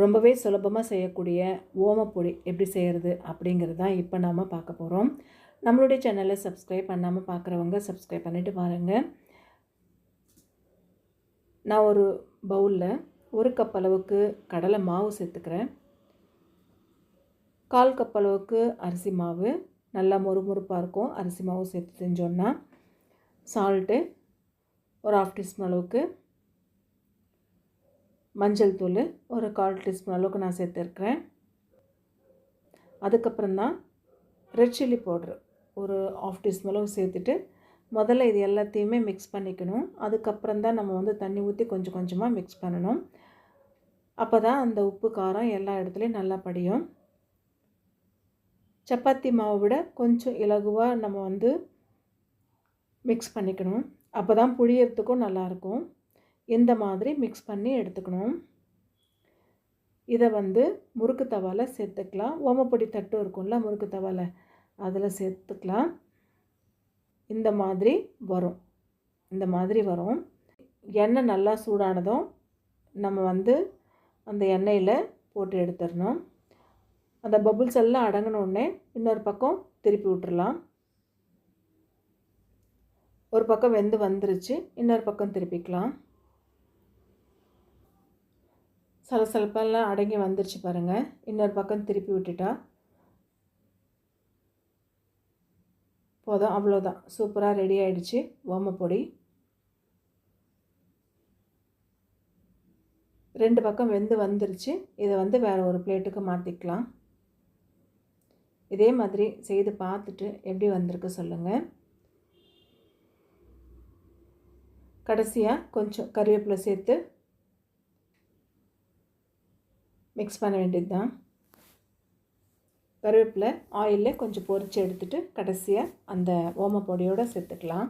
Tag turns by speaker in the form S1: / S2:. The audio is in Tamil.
S1: ரொம்பவே சுலபமாக செய்யக்கூடிய ஓமப்பொடி எப்படி செய்கிறது அப்படிங்கிறது தான் இப்போ நாம் பார்க்க போகிறோம். நம்மளுடைய சேனலை சப்ஸ்கிரைப் பண்ணாமல் பார்க்குறவங்க சப்ஸ்கிரைப் பண்ணிவிட்டு பாருங்கள். நான் ஒரு பவுலில் 1 கப் அளவுக்கு கடலை மாவு சேர்த்துக்கிறேன். 1/4 கப் அளவுக்கு அரிசி மாவு, நல்லா மொறுமொறுப்பாக இருக்கும் அரிசி மாவு சேர்த்து செஞ்சோன்னா. சால்ட்டு ஒரு 1/2 டீஸ்பூன் அளவுக்கு, மஞ்சள் தூள் ஒரு 1/4 டீஸ்பூன் அளவுக்கு நான் சேர்த்துருக்கிறேன். அதுக்கப்புறம் தான் ரெட் சில்லி பவுட்ரு ஒரு 1/2 டீஸ்பூன் அளவு சேர்த்துட்டு முதல்ல இது எல்லாத்தையுமே மிக்ஸ் பண்ணிக்கணும். அதுக்கப்புறம் தான் நம்ம தண்ணி ஊற்றி கொஞ்சம் கொஞ்சமாக மிக்ஸ் பண்ணணும். அப்போ தான் அந்த உப்பு காரம் எல்லா இடத்துலையும் நல்லா படியும். சப்பாத்தி மாவை விட கொஞ்சம் இலகுவாக நம்ம மிக்ஸ் பண்ணிக்கணும். அப்போ தான் புழியறதுக்கும் நல்லாயிருக்கும். இந்த மாதிரி மிக்ஸ் பண்ணி எடுத்துக்கணும். இதை முறுக்கு தவாவில் சேர்த்துக்கலாம். ஓமப்பொடி தட்டு இருக்கும்ல முறுக்கு தவாவில், அதில் சேர்த்துக்கலாம். இந்த மாதிரி வரும். எண்ணெய் நல்லா சூடானதும் நம்ம அந்த எண்ணெயில் போட்டு எடுத்துடணும். அந்த பபுள்ஸ் எல்லாம் அடங்கினோடனே இன்னொரு பக்கம் திருப்பி விட்டுறலாம். ஒரு பக்கம் வெந்து வந்துருச்சு, இன்னொரு பக்கம் திருப்பிக்கலாம். சலசலப்பெல்லாம் அடங்கி வந்துருச்சு பாருங்கள். இன்னொரு பக்கம் திருப்பி விட்டுட்டா போதும். அவ்வளோதான், சூப்பராக ரெடி ஆகிடுச்சு ஓமப்பொடி. 2 பக்கம் வெந்து வந்துருச்சு. இதை வேறு ஒரு பிளேட்டுக்கு மாற்றிக்கலாம். இதே மாதிரி செய்து பார்த்துட்டு எப்படி வந்திருக்கு சொல்லுங்கள். கடைசியாக கொஞ்சம் கறிவேப்பிலை சேர்த்து மிக்ஸ் பண்ண வேண்டியது தான். கறிவேப்பிலை ஆயிலில் கொஞ்சம் பொரித்து எடுத்துகிட்டு கடைசியாக அந்த ஓமப்பொடியோடு சேர்த்துக்கலாம்.